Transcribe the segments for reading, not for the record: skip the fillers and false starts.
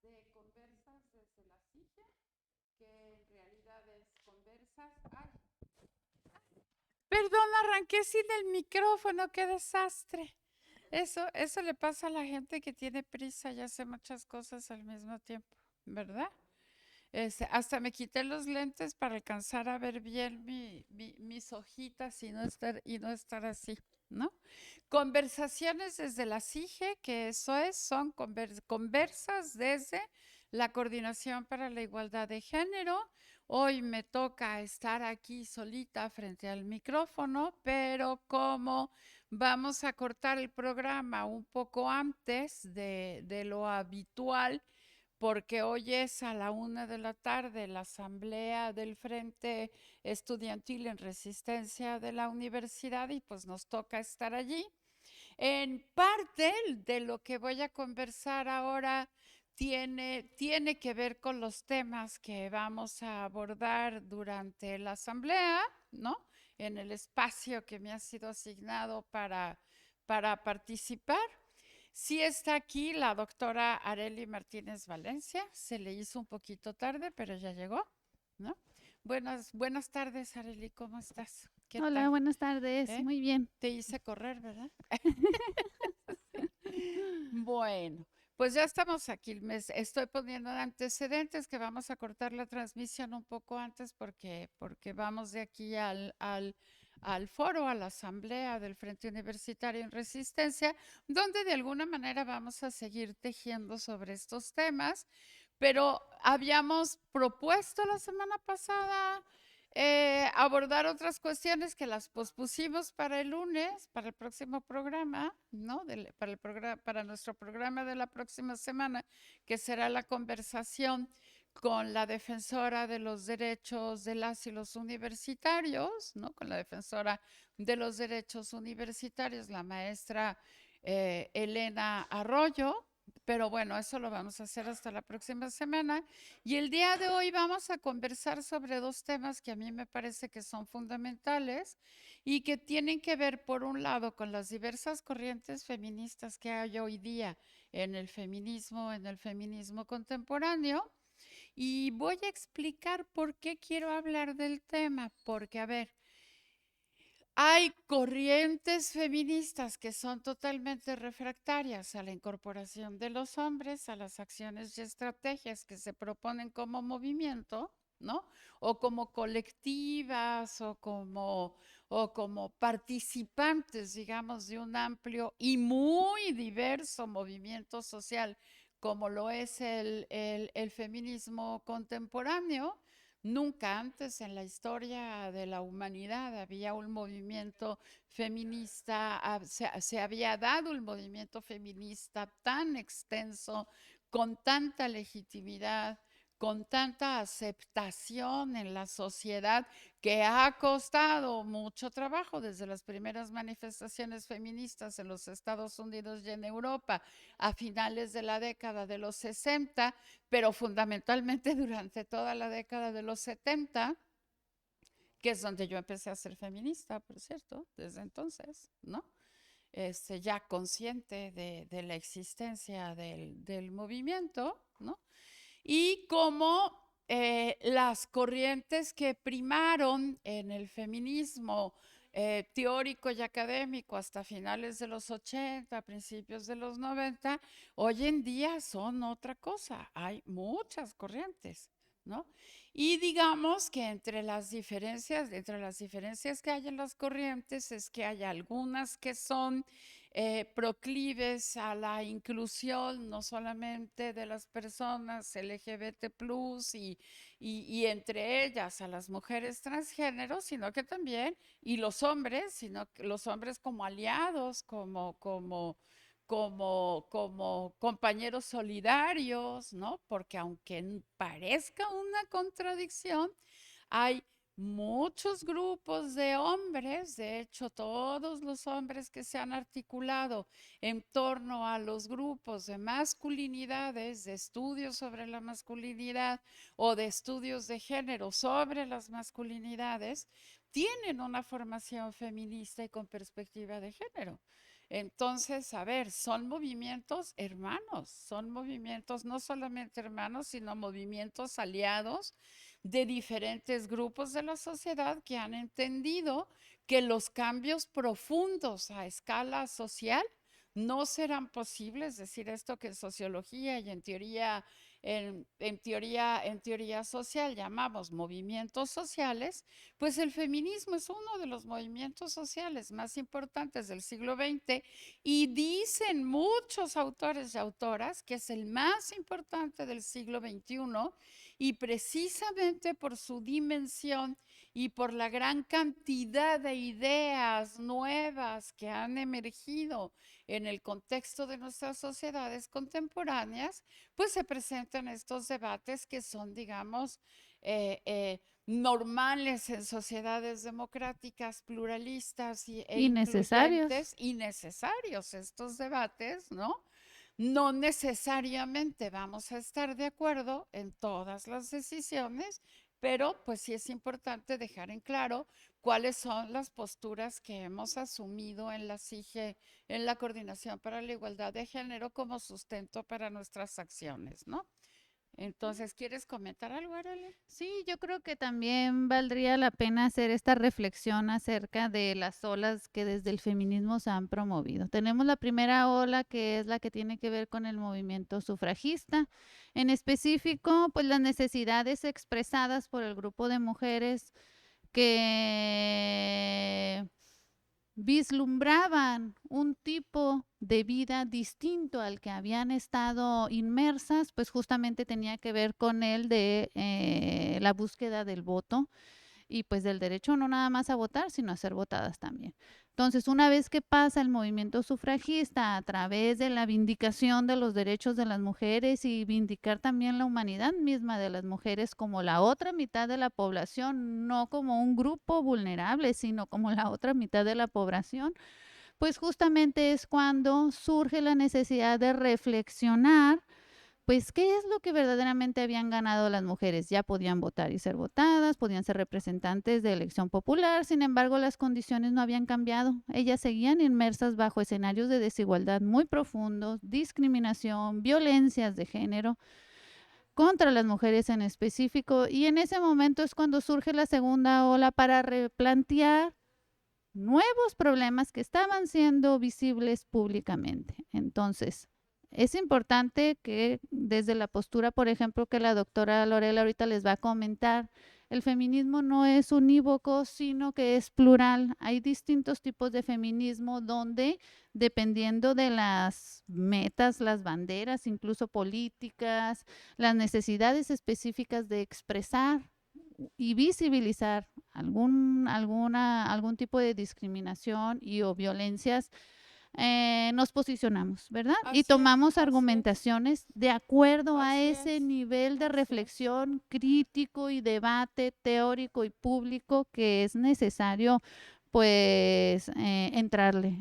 de Conversas desde la silla, que en realidad es Conversas. Ay, perdón, arranqué sin el micrófono, qué desastre. Eso le pasa a la gente que tiene prisa y hace muchas cosas al mismo tiempo, ¿verdad? Hasta me quité los lentes para alcanzar a ver bien mis hojitas y no estar así, ¿no? Conversaciones desde la CIGE, que eso es, son conversas desde la Coordinación para la Igualdad de Género. Hoy me toca estar aquí solita frente al micrófono, pero como vamos a cortar el programa un poco antes de lo habitual, porque hoy es a la 1 de la tarde la asamblea del Frente Estudiantil en Resistencia de la universidad y pues nos toca estar allí. En parte de lo que voy a conversar ahora tiene que ver con los temas que vamos a abordar durante la asamblea, ¿no? En el espacio que me ha sido asignado para participar. Sí está aquí la doctora Arely Martínez Valencia. Se le hizo un poquito tarde, pero ya llegó, ¿no? Buenas tardes, Arely, ¿cómo estás? ¿Qué Hola, tal? buenas tardes. ¿Eh? Muy bien. Te hice correr, ¿verdad? Bueno, pues ya estamos aquí. Estoy poniendo antecedentes que vamos a cortar la transmisión un poco antes porque vamos de aquí al foro, a la asamblea del Frente Universitario en Resistencia, donde de alguna manera vamos a seguir tejiendo sobre estos temas, pero habíamos propuesto la semana pasada abordar otras cuestiones que las pospusimos para el lunes, para el próximo programa, ¿no? Para nuestro programa de la próxima semana, que será la conversación con la defensora de los derechos de las y los universitarios, ¿no? Con la defensora de los derechos universitarios, la maestra Elena Arroyo. Pero bueno, eso lo vamos a hacer hasta la próxima semana. Y el día de hoy vamos a conversar sobre dos temas que a mí me parece que son fundamentales y que tienen que ver, por un lado, con las diversas corrientes feministas que hay hoy día en el feminismo contemporáneo. Y voy a explicar por qué quiero hablar del tema, porque, a ver, hay corrientes feministas que son totalmente refractarias a la incorporación de los hombres a las acciones y estrategias que se proponen como movimiento, ¿no? O como colectivas o como participantes, digamos, de un amplio y muy diverso movimiento social como lo es el feminismo contemporáneo. Nunca antes en la historia de la humanidad había un movimiento feminista, se había dado un movimiento feminista tan extenso, con tanta legitimidad, con tanta aceptación en la sociedad, que ha costado mucho trabajo desde las primeras manifestaciones feministas en los Estados Unidos y en Europa a finales de la década de los 60, pero fundamentalmente durante toda la década de los 70, que es donde yo empecé a ser feminista, por cierto, desde entonces, ¿no? Ya consciente de la existencia del movimiento, ¿no? Y como las corrientes que primaron en el feminismo teórico y académico hasta finales de los 80, principios de los 90, hoy en día son otra cosa. Hay muchas corrientes, ¿no? Y digamos que entre las diferencias que hay en las corrientes es que hay algunas que son proclives a la inclusión no solamente de las personas LGBT plus y entre ellas a las mujeres transgénero, sino que también, y los hombres, sino que los hombres como aliados, como compañeros solidarios, ¿no? Porque aunque parezca una contradicción, hay muchos grupos de hombres, de hecho todos los hombres que se han articulado en torno a los grupos de masculinidades, de estudios sobre la masculinidad o de estudios de género sobre las masculinidades, tienen una formación feminista y con perspectiva de género. Entonces, a ver, son movimientos hermanos, son movimientos no solamente hermanos, sino movimientos aliados de diferentes grupos de la sociedad que han entendido que los cambios profundos a escala social no serán posibles, es decir, esto que en sociología y en teoría social llamamos movimientos sociales, pues el feminismo es uno de los movimientos sociales más importantes del siglo XX y dicen muchos autores y autoras que es el más importante del siglo XXI y precisamente por su dimensión y por la gran cantidad de ideas nuevas que han emergido en el contexto de nuestras sociedades contemporáneas, pues se presentan estos debates que son, digamos, normales en sociedades democráticas, pluralistas e Innecesarios. incluyentes y necesarios estos debates, ¿no? No necesariamente vamos a estar de acuerdo en todas las decisiones, pero pues sí es importante dejar en claro cuáles son las posturas que hemos asumido en la CIGE, en la Coordinación para la Igualdad de Género como sustento para nuestras acciones, ¿no? Entonces, ¿quieres comentar algo, Arely? Sí, yo creo que también valdría la pena hacer esta reflexión acerca de las olas que desde el feminismo se han promovido. Tenemos la primera ola, que es la que tiene que ver con el movimiento sufragista. En específico, pues las necesidades expresadas por el grupo de mujeres que vislumbraban un tipo de vida distinto al que habían estado inmersas, pues justamente tenía que ver con el de la búsqueda del voto y pues del derecho no nada más a votar, sino a ser votadas también. Entonces, una vez que pasa el movimiento sufragista a través de la vindicación de los derechos de las mujeres y vindicar también la humanidad misma de las mujeres como la otra mitad de la población, no como un grupo vulnerable, sino como la otra mitad de la población, pues justamente es cuando surge la necesidad de reflexionar pues, ¿qué es lo que verdaderamente habían ganado las mujeres? Ya podían votar y ser votadas, podían ser representantes de elección popular, sin embargo, las condiciones no habían cambiado. Ellas seguían inmersas bajo escenarios de desigualdad muy profundos, discriminación, violencias de género contra las mujeres en específico, y en ese momento es cuando surge la segunda ola para replantear nuevos problemas que estaban siendo visibles públicamente. Entonces, es importante que desde la postura, por ejemplo, que la doctora Lorela ahorita les va a comentar, el feminismo no es unívoco, sino que es plural. Hay distintos tipos de feminismo donde, dependiendo de las metas, las banderas, incluso políticas, las necesidades específicas de expresar y visibilizar algún tipo de discriminación y o violencias, nos posicionamos, ¿verdad? Y Así es, tomamos así es, argumentaciones de acuerdo a así ese es, nivel de así es. reflexión crítico y debate teórico y público que es necesario, pues, entrarle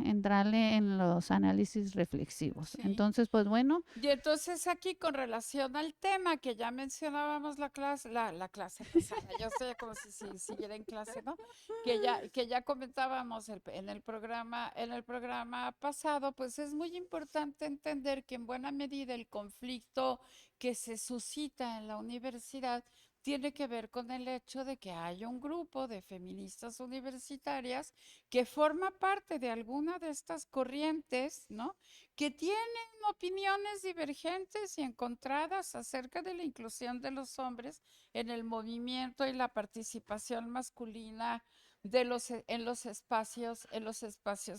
en los análisis reflexivos. Sí. Entonces, pues bueno, Y entonces aquí con relación al tema que ya mencionábamos la clase pasada, yo estoy como si siguiera en clase, ¿no? Que ya comentábamos en el programa pasado, pues es muy importante entender que en buena medida el conflicto que se suscita en la universidad tiene que ver con el hecho de que hay un grupo de feministas universitarias que forma parte de alguna de estas corrientes, ¿no? Que tienen opiniones divergentes y encontradas acerca de la inclusión de los hombres en el movimiento y la participación masculina en los espacios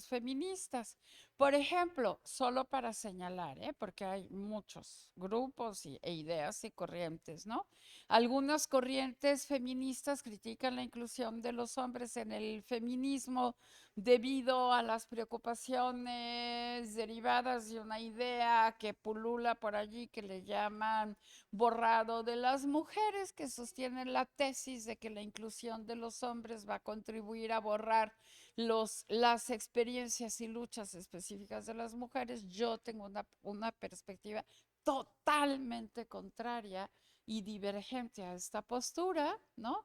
feministas. Por ejemplo, solo para señalar, porque hay muchos grupos e ideas y corrientes, ¿no? Algunas corrientes feministas critican la inclusión de los hombres en el feminismo debido a las preocupaciones derivadas de una idea que pulula por allí que le llaman borrado de las mujeres, que sostienen la tesis de que la inclusión de los hombres va a contribuir a borrar las experiencias y luchas específicas de las mujeres. Yo tengo una perspectiva totalmente contraria y divergente a esta postura, ¿no?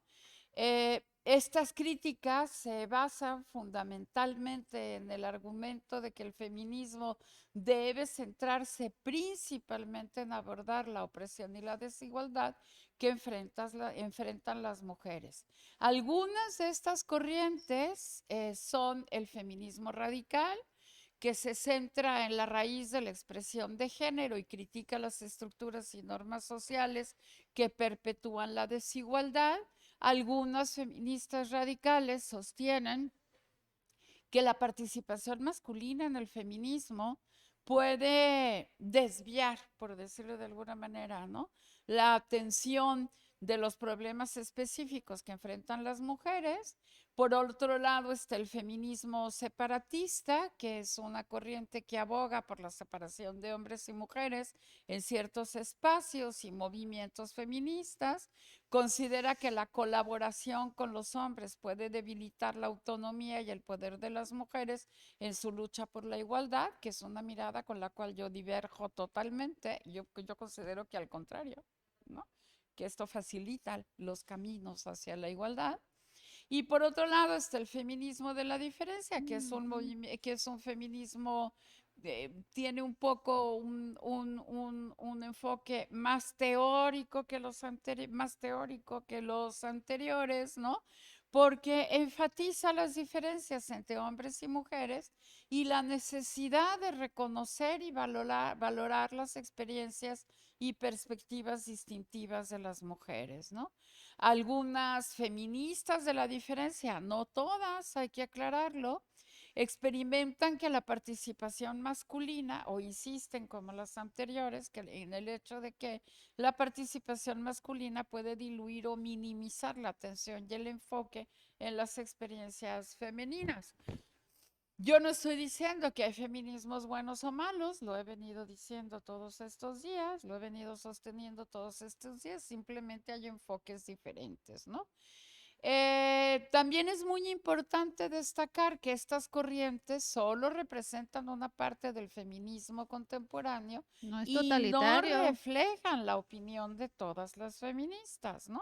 Estas críticas se basan fundamentalmente en el argumento de que el feminismo debe centrarse principalmente en abordar la opresión y la desigualdad que enfrentan las mujeres. Algunas de estas corrientes son el feminismo radical, que se centra en la raíz de la expresión de género y critica las estructuras y normas sociales que perpetúan la desigualdad. Algunas feministas radicales sostienen que la participación masculina en el feminismo puede desviar, por decirlo de alguna manera, ¿no?, la atención de los problemas específicos que enfrentan las mujeres. Por otro lado está el feminismo separatista, que es una corriente que aboga por la separación de hombres y mujeres en ciertos espacios y movimientos feministas. Considera que la colaboración con los hombres puede debilitar la autonomía y el poder de las mujeres en su lucha por la igualdad, que es una mirada con la cual yo diverjo totalmente. Yo considero que al contrario, ¿no?, que esto facilita los caminos hacia la igualdad. Y por otro lado está el feminismo de la diferencia, que es un feminismo, tiene un poco un enfoque más teórico que los anteriores, ¿no? Porque enfatiza las diferencias entre hombres y mujeres y la necesidad de reconocer y valorar las experiencias y perspectivas distintivas de las mujeres, ¿no? Algunas feministas de la diferencia, no todas, hay que aclararlo, experimentan que la participación masculina, o insisten como las anteriores, que en el hecho de que la participación masculina puede diluir o minimizar la atención y el enfoque en las experiencias femeninas. Yo no estoy diciendo que hay feminismos buenos o malos, lo he venido diciendo todos estos días, lo he venido sosteniendo todos estos días, simplemente hay enfoques diferentes, ¿no? También es muy importante destacar que estas corrientes solo representan una parte del feminismo contemporáneo No es y no totalitario. reflejan la opinión de todas las feministas, ¿no?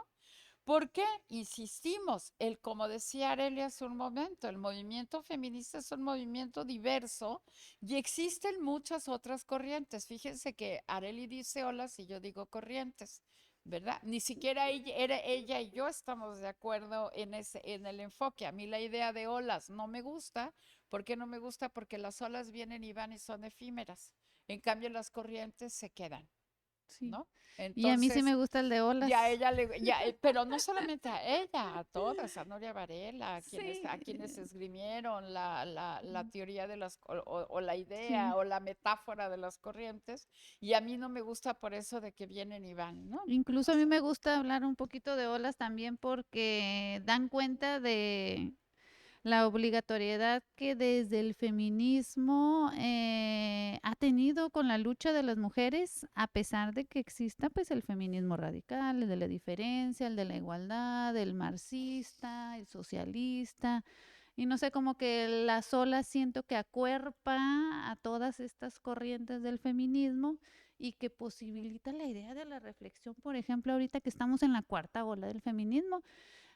¿Por qué? Insistimos, como decía Arely hace un momento, el movimiento feminista es un movimiento diverso y existen muchas otras corrientes. Fíjense que Arely dice olas y yo digo corrientes, ¿verdad? Ni siquiera ella y yo estamos de acuerdo en el enfoque. A mí la idea de olas no me gusta. ¿Por qué no me gusta? Porque las olas vienen y van y son efímeras. En cambio, las corrientes se quedan, Sí. ¿no? Y a mí sí Entonces, me gusta el de ya olas. ella pero no solamente a ella, a todas, a Noria Varela, a Sí, quienes esgrimieron la teoría de o la idea sí. o la metáfora de las corrientes, y a mí no me gusta por eso de que vienen y van, ¿no? Incluso O a mí sea, me gusta hablar un poquito de olas también porque dan cuenta de la obligatoriedad que desde el feminismo ha tenido con la lucha de las mujeres, a pesar de que exista pues el feminismo radical, el de la diferencia, el de la igualdad, el marxista, el socialista, y no sé, como que la sola siento que acuerpa a todas estas corrientes del feminismo y que posibilita la idea de la reflexión, por ejemplo, ahorita que estamos en la cuarta ola del feminismo,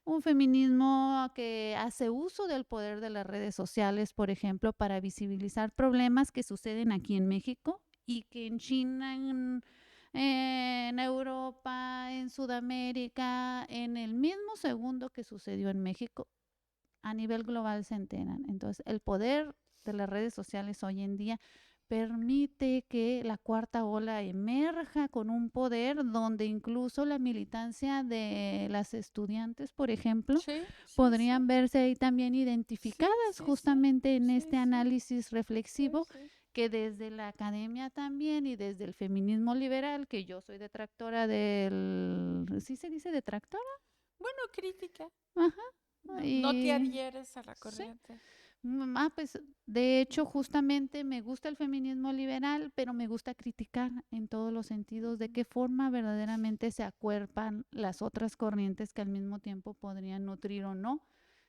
un feminismo que hace uso del poder de las redes sociales, por ejemplo, para visibilizar problemas que suceden aquí en México y que en China, en Europa, en Sudamérica, en el mismo segundo que sucedió en México, a nivel global se enteran. Entonces, el poder de las redes sociales hoy en día permite que la cuarta ola emerja con un poder donde incluso la militancia de las estudiantes, por ejemplo, sí, sí, sí, podrían verse ahí también sí, identificadas sí, sí, justamente en sí, este sí, análisis sí, reflexivo sí. que desde la academia también y desde el feminismo liberal, que yo soy detractora del, ¿sí se dice detractora? Bueno, crítica, Ajá. no te Y adhieres a la sí, corriente. pues de hecho justamente me gusta el feminismo liberal, pero me gusta criticar en todos los sentidos de qué forma verdaderamente se acuerpan las otras corrientes que al mismo tiempo podrían nutrir o no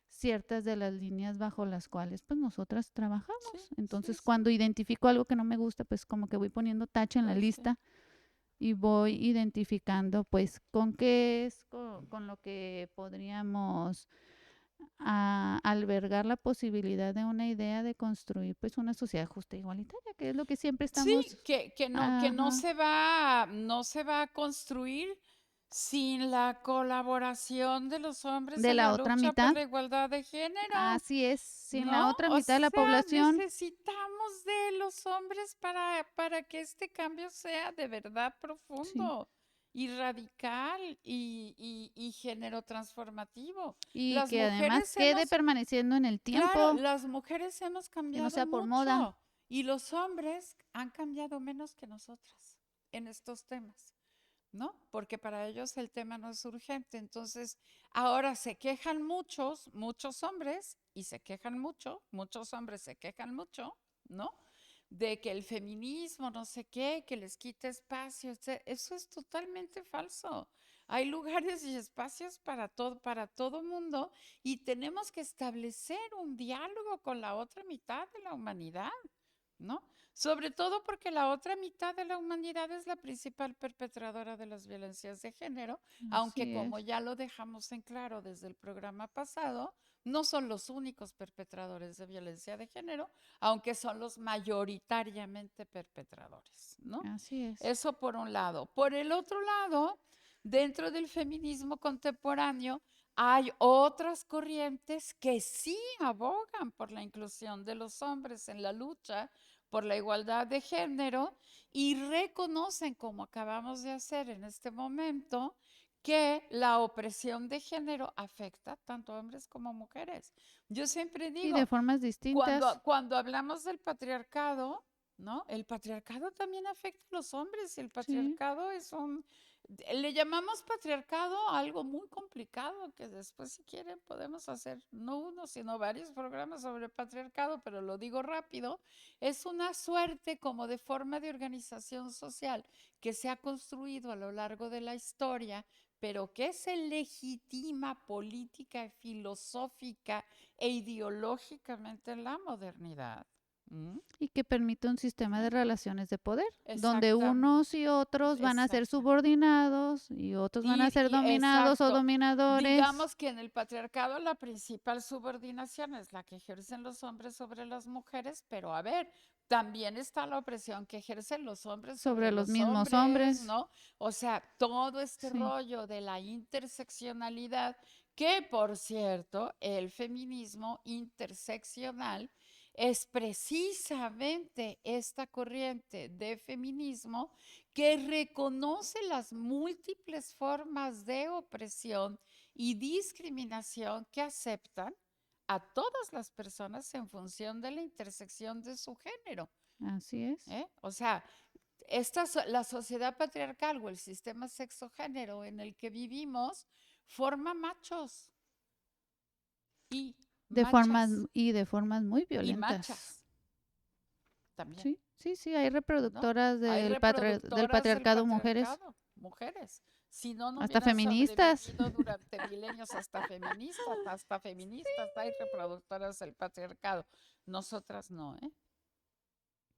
ciertas de las líneas bajo las cuales pues nosotras Sí, trabajamos. sí, Entonces sí, cuando identifico algo que no me gusta, pues como que voy poniendo tache en la pues sí. lista y voy identificando pues con qué es con lo que podríamos albergar la posibilidad de una idea de construir pues una sociedad justa e igualitaria, que es lo que siempre Sí, estamos, que ajá, no se va a construir sin la colaboración de los hombres de en la la otra lucha por mitad. la igualdad de género, Así es, sin la ¿no? otra O mitad de la sea, población, necesitamos de los hombres para que este cambio sea de verdad sí, profundo y radical y género transformativo. y Las que además mujeres quede hemos permaneciendo en el Claro, tiempo, las mujeres hemos que no cambiado sea por moda. mucho y los hombres han cambiado menos que nosotras en estos temas, ¿no? Porque para ellos el tema no es urgente. Entonces, ahora se quejan muchos hombres, y se quejan mucho, muchos hombres se quejan mucho, ¿no? De que el feminismo, no sé qué, que les quita espacio. Eso es totalmente falso. Hay lugares y espacios para todo mundo y tenemos que establecer un diálogo con la otra mitad de la humanidad, ¿no? Sobre todo porque la otra mitad de la humanidad es la principal perpetradora de las violencias de género, aunque Así es. como ya lo dejamos en claro desde el programa pasado, no son los únicos perpetradores de violencia de género, aunque son los mayoritariamente perpetradores, ¿no? Así es. Eso por un lado. Por el otro lado, dentro del feminismo contemporáneo, hay otras corrientes que sí abogan por la inclusión de los hombres en la lucha por la igualdad de género y reconocen, como acabamos de hacer en este momento, que la opresión de género afecta tanto a hombres como a mujeres. Yo siempre Y de digo, formas distintas. cuando hablamos del patriarcado, ¿no? El patriarcado también afecta a los hombres. El Sí. patriarcado le llamamos patriarcado a algo muy complicado que después, si quieren, podemos hacer no uno, sino varios programas sobre patriarcado, pero lo digo rápido. Es una suerte como de forma de organización social que se ha construido a lo largo de la historia, pero que se legitima política, filosófica e ideológicamente en la modernidad. ¿Mm? Y que permite un sistema ¿Eh? de relaciones de poder, donde Exacta, unos y otros van a ser exacta. subordinados y otros van a ser dominados o Exacto. dominadores. Digamos que en el patriarcado la principal subordinación es la que ejercen los hombres sobre las mujeres, pero a ver, también está la opresión que ejercen los hombres Sobre sobre los los mismos hombres, hombres. ¿no? O sea, todo este Sí, rollo de la interseccionalidad, que por cierto, el feminismo interseccional es precisamente esta corriente de feminismo que reconoce las múltiples formas de opresión y discriminación que aceptan a todas las personas en función de la intersección de su género. así es. O sea, la sociedad patriarcal o el sistema sexogénero en el que vivimos forma machos y De formas machas de formas muy y violentas. machas también. Sí, sí, sí, hay ¿No? reproductoras Hay del reproductoras del patriarcado mujeres, patriarcado, mujeres. Si no, no hasta hubieran feministas. sobrevivido durante milenios hasta feministas, hay reproductoras del patriarcado. Nosotras no, ¿eh?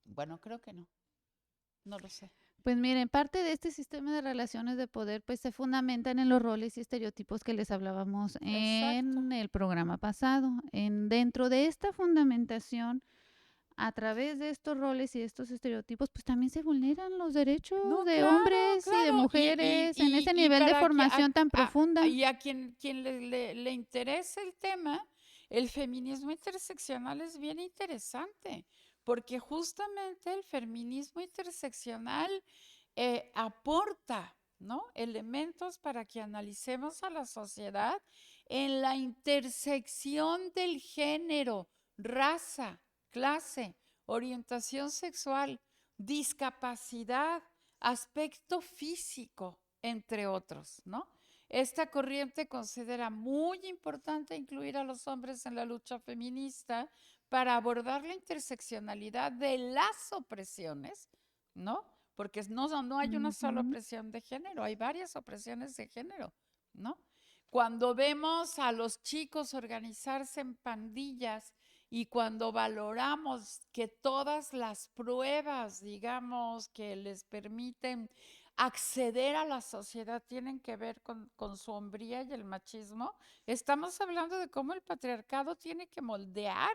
Bueno, creo que no. No lo sé. Pues miren, parte de este sistema de relaciones de poder pues se fundamentan en los roles y estereotipos que les hablábamos Exacto. en el programa pasado. Dentro de esta fundamentación, a través de estos roles y estos estereotipos, pues también se vulneran los derechos No, de claro, hombres y de claro. mujeres en ese Y nivel de para que formación tan profunda. y a quien le interese el tema, el feminismo interseccional es bien interesante, porque justamente el feminismo interseccional aporta, ¿no? Elementos para que analicemos a la sociedad en la intersección del género, raza, clase, orientación sexual, discapacidad, aspecto físico, entre otros, ¿no? Esta corriente considera muy importante incluir a los hombres en la lucha feminista para abordar la interseccionalidad de las opresiones, ¿no? Porque no hay una sola Ujú. opresión de género, hay varias opresiones de género, ¿no? Cuando vemos a los chicos organizarse en pandillas y cuando valoramos que todas las pruebas, digamos, que les permiten acceder a la sociedad tienen que ver con su hombría y el machismo, estamos hablando de cómo el patriarcado tiene que moldear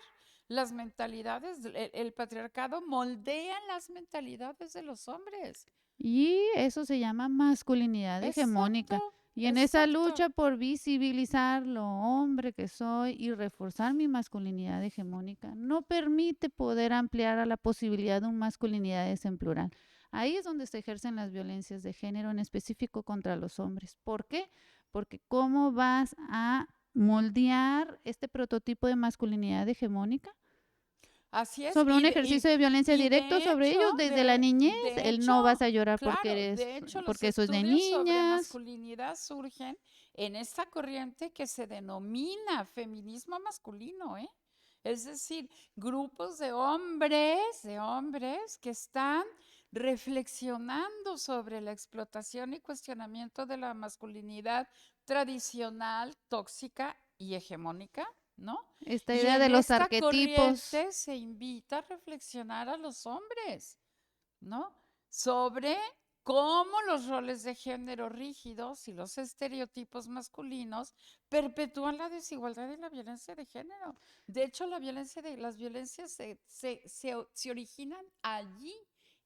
las mentalidades, el patriarcado moldea las mentalidades de los hombres. Y eso se llama masculinidad hegemónica. Exacto, Y en esa exacto. lucha por visibilizar lo hombre que soy y reforzar mi masculinidad hegemónica, no permite poder ampliar a la posibilidad de un masculinidades en plural. Ahí es donde se ejercen las violencias de género, en específico contra los hombres. ¿Por qué? Porque ¿cómo vas a moldear este prototipo de masculinidad hegemónica Así es, sobre un ejercicio de violencia y directo sobre ellos desde la niñez? de El hecho, no vas a llorar claro, de hecho los porque eso es de estudios sobre niñas. masculinidad surgen en esta corriente que se denomina feminismo masculino, ¿eh? Es decir, grupos de hombres que están reflexionando sobre la explotación y cuestionamiento de la masculinidad tradicional, tóxica y hegemónica, ¿no? Esta Y idea de en los esta arquetipos. corriente se invita a reflexionar a los hombres, ¿no? Sobre cómo los roles de género rígidos y los estereotipos masculinos perpetúan la desigualdad y la violencia de género. De hecho, las violencias se originan allí.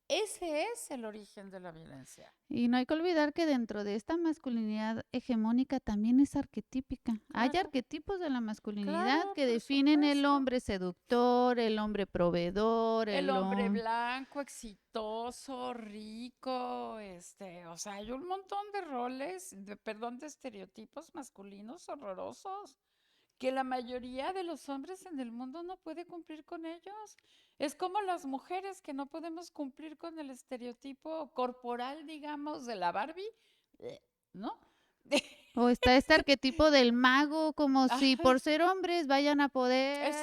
Ese es el origen de la violencia. Y no hay que olvidar que dentro de esta masculinidad hegemónica también es arquetípica. Hay Claro, arquetipos de la masculinidad claro, que por definen el supuesto. hombre seductor, el hombre proveedor, El hombre blanco, exitoso, rico, o sea, hay un montón de roles, perdón, de estereotipos masculinos horrorosos que la mayoría de los hombres en el mundo no puede cumplir con ellos. Es como las mujeres que no podemos cumplir con el estereotipo corporal, digamos, de la Barbie, ¿no? o está este arquetipo del mago, como si Ajá, por ser hombres vayan a exacto. poder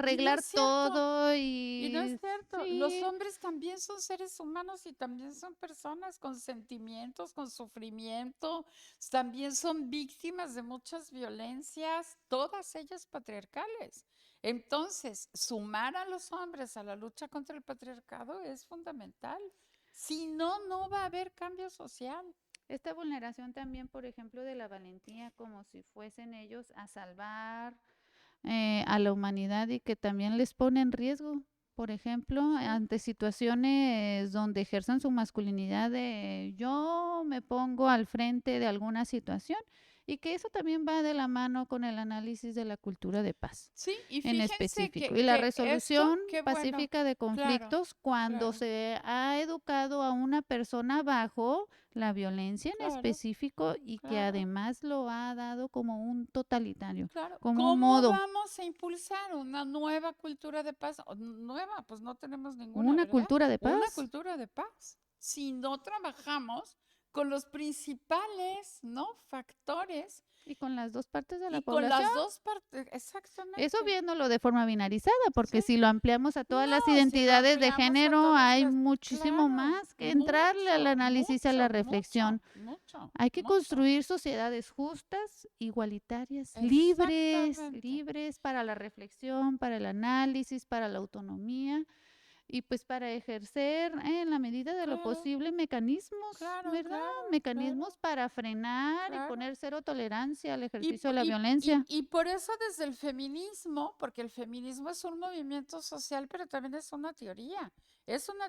Y no arreglar es cierto. todo Y no es y cierto, los sí. hombres también son seres humanos y también son personas con sentimientos, con sufrimiento, también son víctimas de muchas violencias, todas ellas patriarcales. Entonces, sumar a los hombres a la lucha contra el patriarcado es fundamental. Si no, no va a haber cambio social. Esta vulneración también, por ejemplo, de la valentía, como si fuesen ellos a salvar a la humanidad y que también les pone en riesgo, por ejemplo, Sí, ante situaciones donde ejerzan su masculinidad de yo me pongo al frente de alguna situación y que eso también va de la mano con el análisis de la cultura de paz sí, y en fíjense específico y la que esto, resolución qué bueno, pacífica de claro, conflictos cuando claro, se ha educado a una persona bajo la violencia en claro, específico y que claro. además lo ha dado como un totalitario, Claro, como un ¿cómo modo. vamos a impulsar una nueva cultura de paz? Nueva, pues no tenemos ninguna, Una ¿verdad? cultura de Una paz. cultura de paz. Si no trabajamos con los principales, ¿no? Factores Y con las dos partes de la y con población. las dos partes, Eso exactamente. viéndolo de forma binarizada, ¿Sí? porque si lo ampliamos a todas las No, si lo identidades de ampliamos a género, todas hay las, muchísimo claro, más que entrarle al mucho, análisis y a la mucho, reflexión. mucho, mucho, Hay que mucho. construir sociedades justas, igualitarias, libres, Exactamente. libres para la reflexión, para el análisis, para la autonomía y pues para ejercer en la medida de lo Claro, posible mecanismos, claro, ¿verdad? claro, Mecanismos claro, para frenar y claro. poner cero tolerancia al Y, ejercicio po- de la y, violencia. y por eso desde el feminismo, porque el feminismo es un movimiento social, pero también es una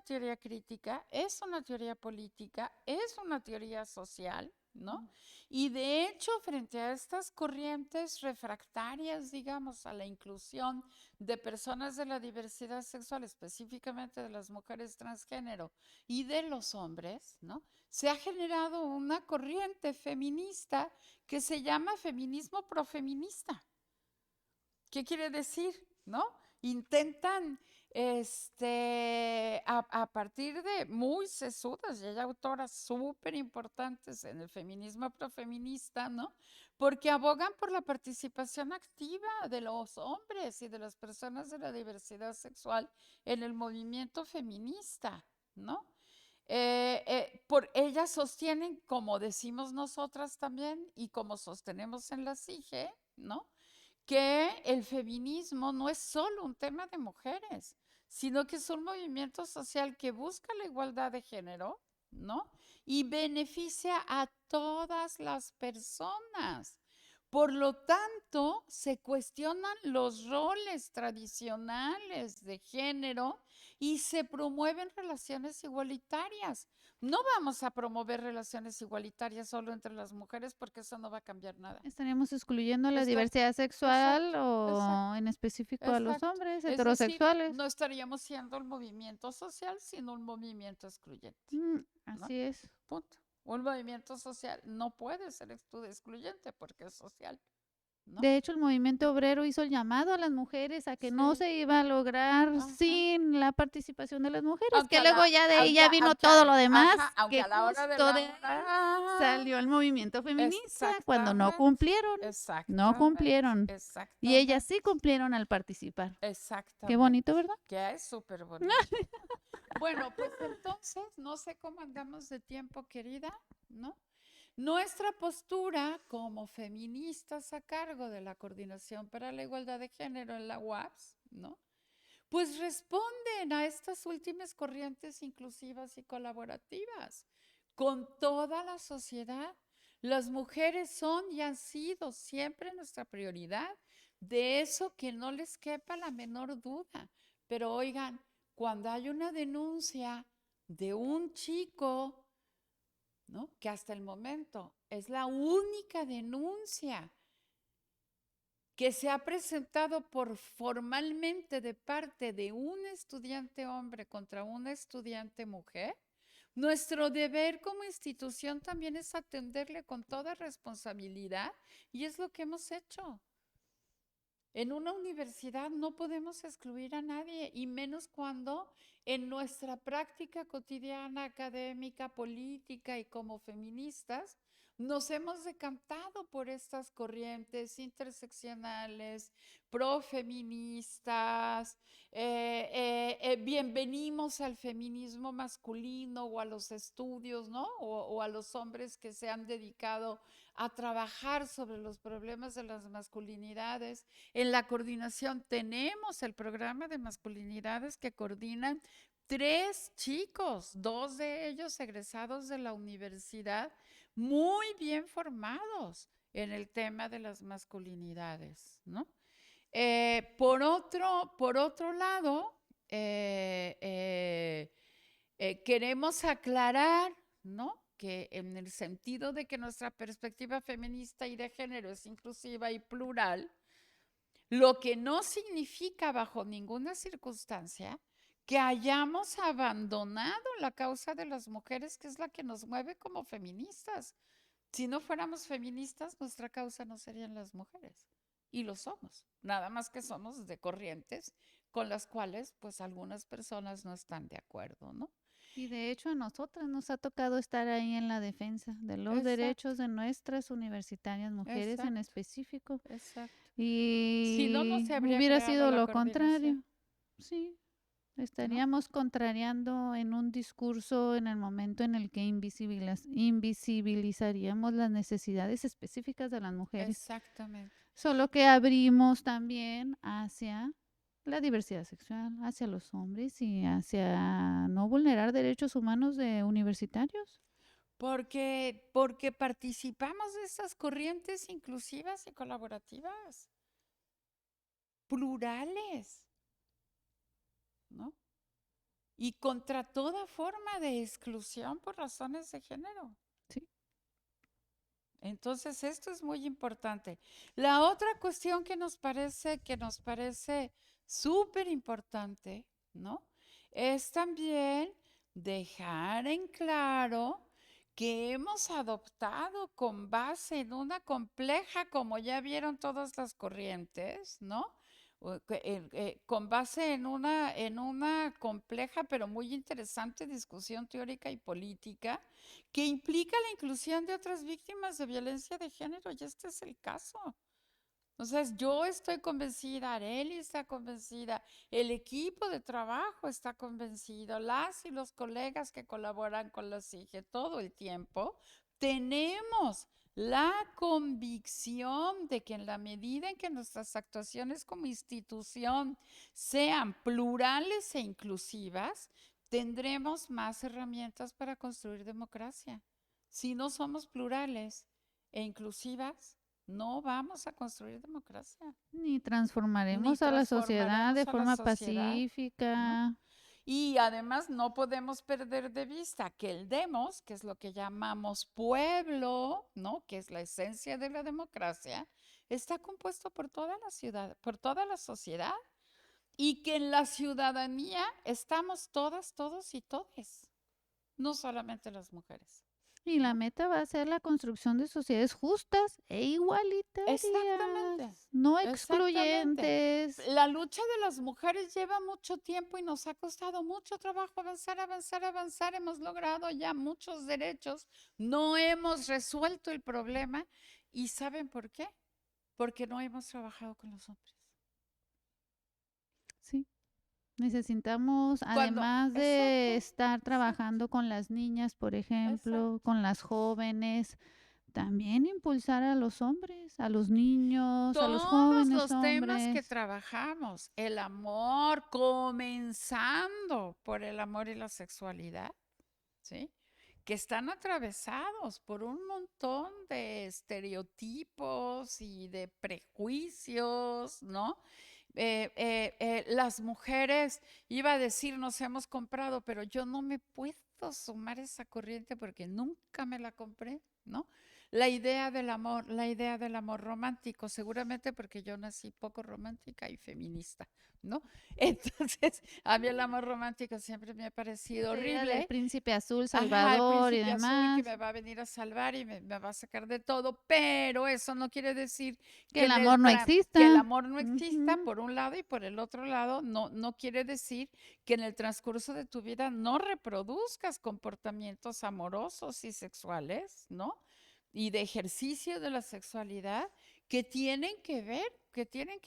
teoría crítica, es una teoría política, es una teoría social, ¿no? Y de hecho, frente a estas corrientes refractarias, digamos, a la inclusión de personas de la diversidad sexual, específicamente de las mujeres transgénero y de los hombres, ¿no? Se ha generado una corriente feminista que se llama feminismo profeminista. ¿Qué quiere decir? ¿No? Intentan, a partir de muy sesudas, y hay autoras súper importantes en el feminismo profeminista, ¿no? Porque abogan por la participación activa de los hombres y de las personas de la diversidad sexual en el movimiento feminista, ¿no? Por ellas sostienen, como decimos nosotras también y como sostenemos en la CIGE, ¿no? Que el feminismo no es solo un tema de mujeres, sino que es un movimiento social que busca la igualdad de género, ¿no? y beneficia a todas las personas. Por lo tanto, se cuestionan los roles tradicionales de género y se promueven relaciones igualitarias. No vamos a promover relaciones igualitarias solo entre las mujeres porque eso no va a cambiar nada. Estaríamos excluyendo la Exacto, diversidad sexual exacto, o en específico a los exacto. hombres Es decir, heterosexuales. no estaríamos siendo el movimiento social, sino un movimiento excluyente, ¿no? Así es. Punto. Un movimiento social no puede ser excluyente porque es social, ¿no? De hecho, el movimiento obrero hizo el llamado a las mujeres a que no Sí. se iba a lograr Ajá. sin la participación de las mujeres, Aunque que a luego la- ya de ahí aunque- ya vino aunque- todo lo demás, ajá, aunque que a la hora de justo la de ahí hora- salió el movimiento feminista cuando no Exactamente, cumplieron, no exactamente, cumplieron. Y exactamente, ellas sí cumplieron al participar. Qué exactamente. bonito, ¿verdad? Que es súper bonito. Bueno, pues entonces, no sé cómo andamos de tiempo, querida, ¿no? Nuestra postura como feministas a cargo de la Coordinación para la Igualdad de Género en la UAPS, ¿no? Pues responden a estas últimas corrientes inclusivas y colaborativas con toda la sociedad. Las mujeres son y han sido siempre nuestra prioridad, de eso que no les quepa la menor duda. Pero oigan, cuando hay una denuncia de un chico, ¿no? Que hasta el momento es la única denuncia que se ha presentado formalmente de parte de un estudiante hombre contra una estudiante mujer, nuestro deber como institución también es atenderle con toda responsabilidad y es lo que hemos hecho. En una universidad no podemos excluir a nadie y menos cuando en nuestra práctica cotidiana, académica, política y como feministas, nos hemos decantado por estas corrientes interseccionales, profeministas, bienvenimos al feminismo masculino o a los estudios, ¿no? O a los hombres que se han dedicado a trabajar sobre los problemas de las masculinidades. En la coordinación tenemos el programa de masculinidades que coordinan 3 chicos, 2 de ellos egresados de la universidad, muy bien formados en el tema de las masculinidades, ¿no? Por otro lado, queremos aclarar, ¿no? Que en el sentido de que nuestra perspectiva feminista y de género es inclusiva y plural, lo que no significa bajo ninguna circunstancia que hayamos abandonado la causa de las mujeres, que es la que nos mueve como feministas. Si no fuéramos feministas, nuestra causa no serían las mujeres. Y lo somos. Nada más que somos de corrientes con las cuales, pues, algunas personas no están de acuerdo, ¿no? Y de hecho a nosotras nos ha tocado estar ahí en la defensa de los Exacto. derechos de nuestras universitarias mujeres en Exacto. específico. Exacto. Y Si no, no se habría hubiera creado sido la lo contrario. coordinación, Sí, ¿no? estaríamos contrariando en un discurso en el momento en el que invisibilizaríamos las necesidades específicas de las mujeres. Exactamente. Solo que abrimos también hacia la diversidad sexual, hacia los hombres y hacia no vulnerar derechos humanos de universitarios. Porque participamos de estas corrientes inclusivas y colaborativas, plurales, ¿no? Y contra toda forma de exclusión por razones de género. Sí. Entonces, esto es muy importante. La otra cuestión que nos parece súper importante, ¿no? Es también dejar en claro que hemos adoptado con base en una compleja, como ya vieron todas las corrientes, ¿no? Con base en una compleja pero muy interesante discusión teórica y política que implica la inclusión de otras víctimas de violencia de género, y este es el caso. Entonces, yo estoy convencida, Arely está convencida, el equipo de trabajo está convencido, las y los colegas que colaboran con la CIGE todo el tiempo, tenemos la convicción de que en la medida en que nuestras actuaciones como institución sean plurales e inclusivas, tendremos más herramientas para construir democracia. Si no somos plurales e inclusivas, no vamos a construir democracia, Ni ni transformaremos a la sociedad de transformaremos a la forma sociedad, ¿no? pacífica. Y además no podemos perder de vista que el demos, que es lo que llamamos pueblo, ¿no? Que es la esencia de la democracia, está compuesto por toda la ciudad, por toda la sociedad, y que en la ciudadanía estamos todas, todos y todes, no solamente las mujeres, Y la ¿no? meta va a ser la construcción de sociedades justas e Exactamente, igualitarias, no exactamente. excluyentes. La lucha de las mujeres lleva mucho tiempo y nos ha costado mucho trabajo avanzar, avanzar, avanzar. Hemos logrado ya muchos derechos, no hemos resuelto el problema. ¿Y saben por qué? Porque no hemos trabajado con los hombres. Sí, necesitamos, Cuando, además de exacto, estar exacto, trabajando con las niñas, por ejemplo, exacto. con las jóvenes, también impulsar a los hombres, a los niños, a los Todos jóvenes los temas que hombres. trabajamos, el amor, comenzando por el amor y la sexualidad, ¿sí? Que están atravesados por un montón de estereotipos y de prejuicios, ¿no? Las mujeres, iba a decir, nos hemos comprado, pero yo no me puedo sumar esa corriente porque nunca me la compré, ¿no? La idea del amor romántico, seguramente porque yo nací poco romántica y feminista, ¿no? Entonces, a mí el amor romántico siempre me ha parecido Esta idea del horrible. príncipe azul, Ajá, el Salvador y príncipe azul que demás, me va a venir a salvar y me va a sacar de todo, pero eso no quiere decir que que el amor no que el exista. amor no exista Ujú. por un lado y por el otro lado no quiere decir que en el transcurso de tu vida no reproduzcas comportamientos amorosos y sexuales, ¿no? Y de ejercicio de la sexualidad que tienen que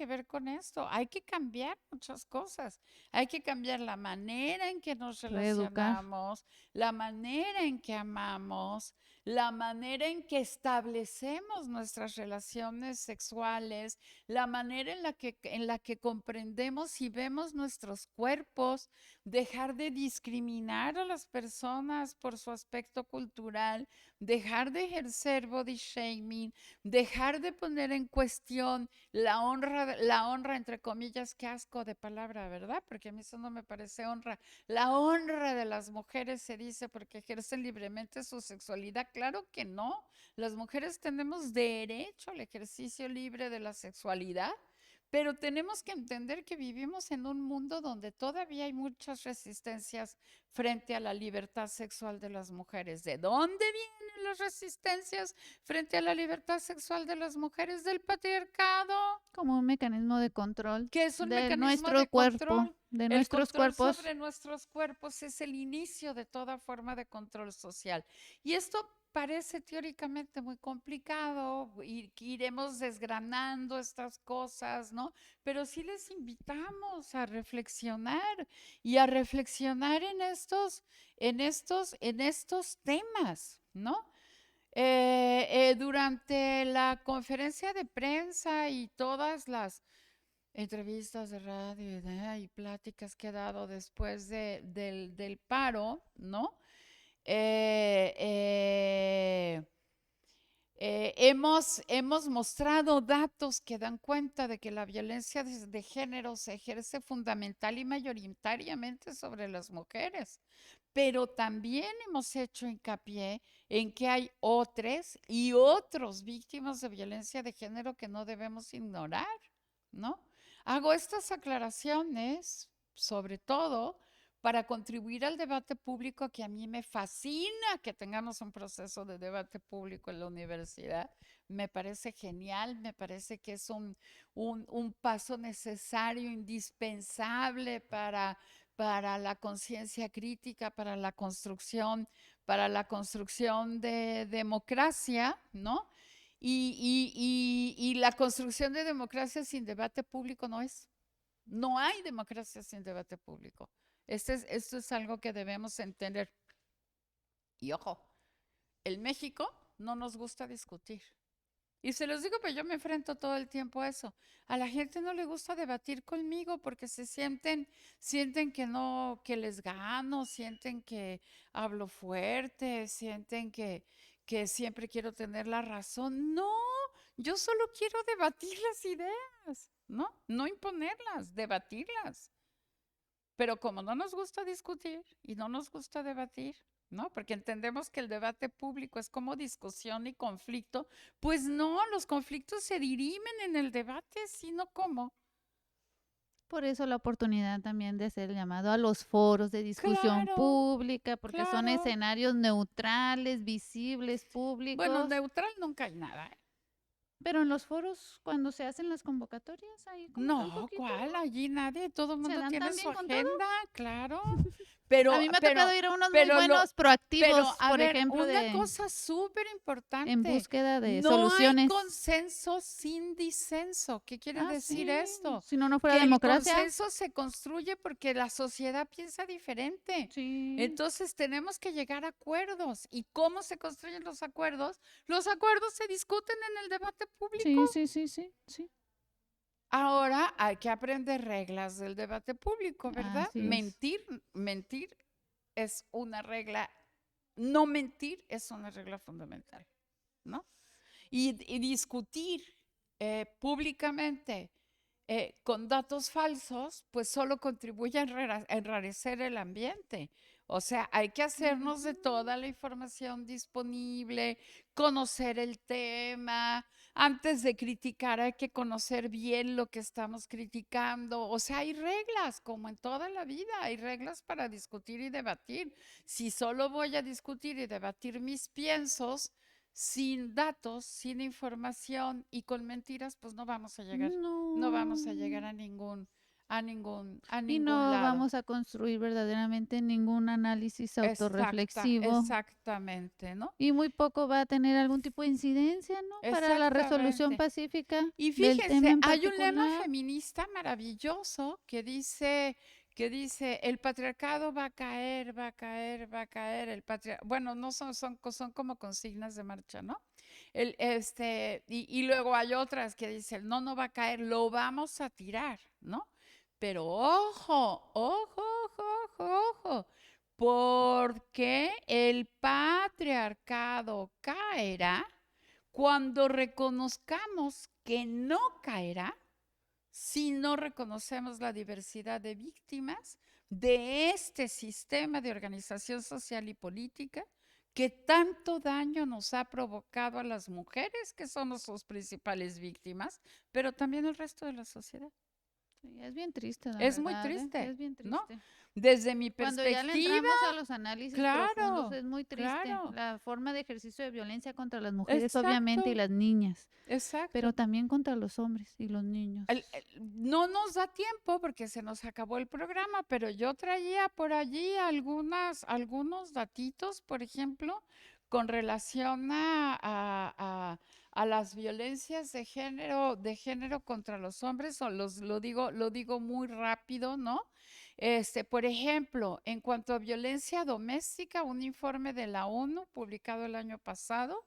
ver con esto. Hay que cambiar muchas cosas. Hay que cambiar la manera en que nos Reeducar. relacionamos, la manera en que amamos, la manera en que establecemos nuestras relaciones sexuales, la manera en la que comprendemos y vemos nuestros cuerpos, dejar de discriminar a las personas por su aspecto cultural, dejar de ejercer body shaming, dejar de poner en cuestión la honra entre comillas, qué asco de palabra, ¿verdad? Porque a mí eso no me parece honra. La honra de las mujeres se dice porque ejercen libremente su sexualidad. Claro que no. Las mujeres tenemos derecho al ejercicio libre de la sexualidad, pero tenemos que entender que vivimos en un mundo donde todavía hay muchas resistencias frente a la libertad sexual de las mujeres. ¿De dónde vienen las resistencias frente a la libertad sexual de las mujeres? Del patriarcado, Como un mecanismo de control que es un de mecanismo nuestro de cuerpo, control. de El nuestros control cuerpos. sobre nuestros cuerpos es el inicio de toda forma de control social. Y esto parece teóricamente muy complicado, iremos desgranando estas cosas, ¿no? Pero sí les invitamos a reflexionar y a reflexionar en estos temas, ¿no? Durante la conferencia de prensa y todas las entrevistas de radio y pláticas que he dado después del paro, ¿no? Eh, eh, hemos mostrado datos que dan cuenta de que la violencia de género se ejerce fundamental y mayoritariamente sobre las mujeres, pero también hemos hecho hincapié en que hay otras y otros víctimas de violencia de género que no debemos ignorar, ¿no? Hago estas aclaraciones, sobre todo, para contribuir al debate público que a mí me fascina que tengamos un proceso de debate público en la universidad. Me parece genial, me parece que es un paso necesario, indispensable para la conciencia crítica, para la construcción de democracia, ¿no? Y la construcción de democracia sin debate público no es. No hay democracia sin debate público. Esto es algo que debemos entender. Y ojo, en México no nos gusta discutir. Y se los digo, pero yo me enfrento todo el tiempo a eso. A la gente no le gusta debatir conmigo porque sienten que no, que les gano, sienten que hablo fuerte, sienten que siempre quiero tener la razón. No, yo solo quiero debatir las ideas, ¿no? No imponerlas, debatirlas. Pero como no nos gusta discutir y no nos gusta debatir, ¿no? Porque entendemos que el debate público es como discusión y conflicto, pues no, los conflictos se dirimen en el debate, sino como. Por eso la oportunidad también de hacer el llamado a los foros de discusión Claro, pública, porque son claro. escenarios neutrales, visibles, Bueno, públicos. neutral nunca hay nada, ¿eh? Pero en los foros, cuando se hacen las convocatorias, ahí como que un No, poquito, ¿cuál? ¿no? Allí nadie, todo el Se mundo dan tiene tan su bien con todo. agenda, claro. A mí me ha tocado ir a unos muy Pero buenos pero proactivos, a por ver, ejemplo, una de cosa súper en importante, búsqueda de no hay soluciones. consenso sin disenso. ¿Qué quiere Ah, decir sí. esto? Si no, no fuera Que el democracia. consenso se construye porque la sociedad piensa diferente. Sí. Entonces tenemos que llegar a acuerdos. ¿Y cómo se construyen los acuerdos? Los acuerdos se discuten en el debate público. Sí. Ahora hay que aprender reglas del debate público, ¿verdad? Así es. Mentir es una regla, no mentir es una regla fundamental, ¿no? Y discutir públicamente con datos falsos, pues solo contribuye a enrarecer el ambiente. O sea, hay que hacernos de toda la información disponible, conocer el tema. Antes de criticar hay que conocer bien lo que estamos criticando. O sea, hay reglas, como en toda la vida, hay reglas para discutir y debatir. Si solo voy a discutir y debatir mis piensos, sin datos, sin información y con mentiras, pues no vamos a llegar No. a Y ningún no lado. vamos a construir verdaderamente ningún análisis autorreflexivo. Exactamente, ¿no? Y muy poco va a tener algún tipo de incidencia, ¿no? Para la resolución Exactamente. pacífica Y del tema fíjense, en hay un lema particular. feminista maravilloso que dice, el patriarcado va a caer, va a caer, va a caer, bueno, no son como consignas de marcha, ¿no? Y luego hay otras que dicen, no, no va a caer, lo vamos a tirar, ¿no? Pero ojo, ojo, ojo, ojo, ojo, porque el patriarcado caerá cuando reconozcamos que no caerá si no reconocemos la diversidad de víctimas de este sistema de organización social y política que tanto daño nos ha provocado a las mujeres, que somos sus principales víctimas, pero también el resto de la sociedad. Sí, es bien triste, la Es muy verdad, ¿eh? triste, Es bien ¿no? triste. Desde mi Cuando ya le perspectiva, entramos a los análisis profundos, claro, es muy triste. claro, La forma de ejercicio de violencia contra las mujeres, obviamente, y exacto, las niñas, pero exacto. también contra los hombres y los niños. No nos da tiempo porque se nos acabó el programa, pero yo traía por allí algunos datitos, por ejemplo, con relación a las violencias de género contra los hombres, lo digo muy rápido, ¿no? Por ejemplo, en cuanto a violencia doméstica, un informe de la ONU publicado el año pasado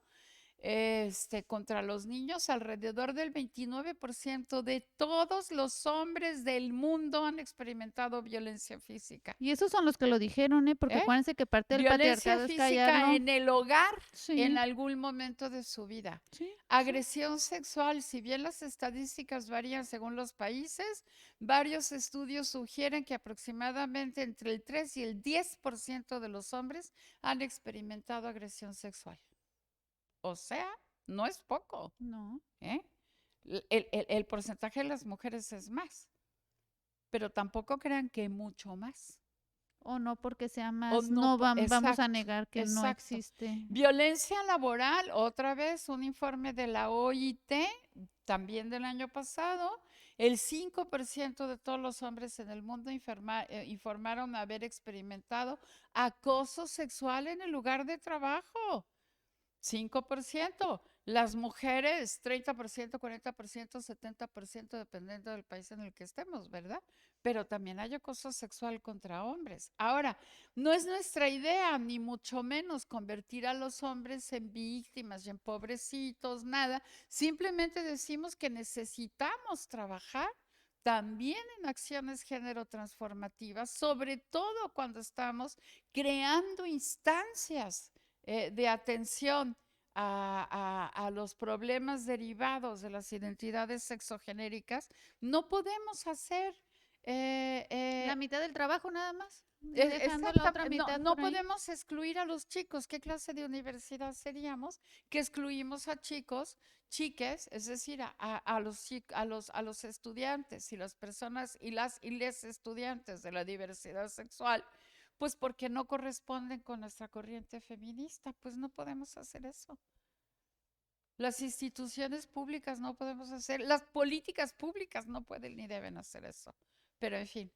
contra los niños, alrededor del 29% de todos los hombres del mundo han experimentado violencia física. Y esos son los que lo dijeron, ¿eh? Porque ¿Eh? acuérdense que parte del Violencia patriarcado es física callarlo. en el hogar en Sí, algún momento de su vida. sí. Agresión sexual, si bien las estadísticas varían según los países, varios estudios sugieren que aproximadamente entre el 3 y el 10% de los hombres han experimentado agresión sexual. O sea, no es poco, No. ¿eh? El porcentaje de las mujeres es más, pero tampoco crean que mucho más. O no porque sea O más, no, no vamos a exacto, negar que no exacto. existe. Violencia laboral, otra vez, un informe de la OIT, también del año pasado, el 5% de todos los hombres en el mundo informaron haber experimentado acoso sexual en el lugar de trabajo. 5%. Las mujeres, 30%, 40%, 70%, dependiendo del país en el que estemos, ¿verdad? Pero también hay acoso sexual contra hombres. Ahora, no es nuestra idea, ni mucho menos, convertir a los hombres en víctimas y en pobrecitos, nada. Simplemente decimos que necesitamos trabajar también en acciones género transformativas, sobre todo cuando estamos creando instancias de atención a los problemas derivados de las identidades sexogenéricas. No podemos hacer La mitad del trabajo nada más, dejando la otra exactamente, no, mitad no por ahí. podemos excluir a los chicos. ¿Qué clase de universidad seríamos que excluimos a chicos, chiques, es decir, a los estudiantes y las personas y les estudiantes de la diversidad sexual? Pues porque no corresponden con nuestra corriente feminista, pues no podemos hacer eso. Las instituciones públicas no podemos hacer, las políticas públicas no pueden ni deben hacer eso. Pero en fin,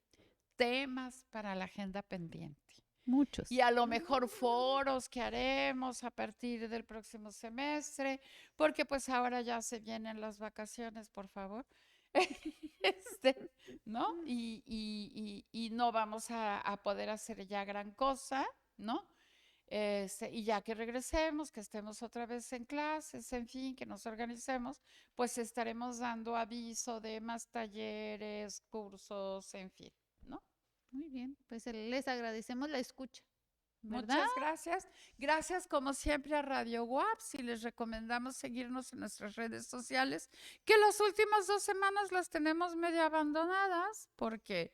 temas para la agenda pendiente. Y Muchos. a lo mejor foros que haremos a partir del próximo semestre, porque pues ahora ya se vienen las vacaciones, por favor. ¿No? Y no vamos a poder hacer ya gran cosa, ¿no? Y ya que regresemos, que estemos otra vez en clases, en fin, que nos organicemos, pues estaremos dando aviso de más talleres, cursos, en fin, ¿no? Muy bien, pues les agradecemos la escucha, ¿verdad? Muchas gracias. Gracias como siempre a Radio WAPS y les recomendamos seguirnos en nuestras redes sociales, que las últimas 2 semanas las tenemos medio abandonadas porque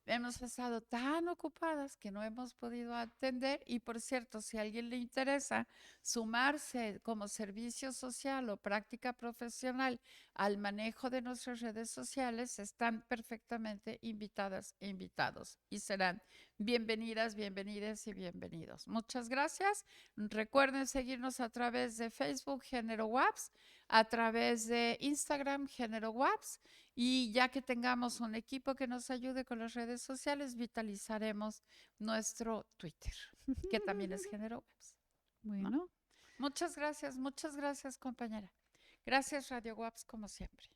hemos estado tan ocupadas que no hemos podido atender. Y por cierto, si a alguien le interesa sumarse como servicio social o práctica profesional al manejo de nuestras redes sociales, están perfectamente invitadas e invitados y serán bienvenidas, bienvenidas y bienvenidos. Muchas gracias. Recuerden seguirnos a través de Facebook Género WAPS, a través de Instagram Género WAPS, y ya que tengamos un equipo que nos ayude con las redes sociales, vitalizaremos nuestro Twitter, que también es Género WAPS, ¿no? Bueno. Muchas gracias, compañera. Gracias, Radio WAPS, como siempre.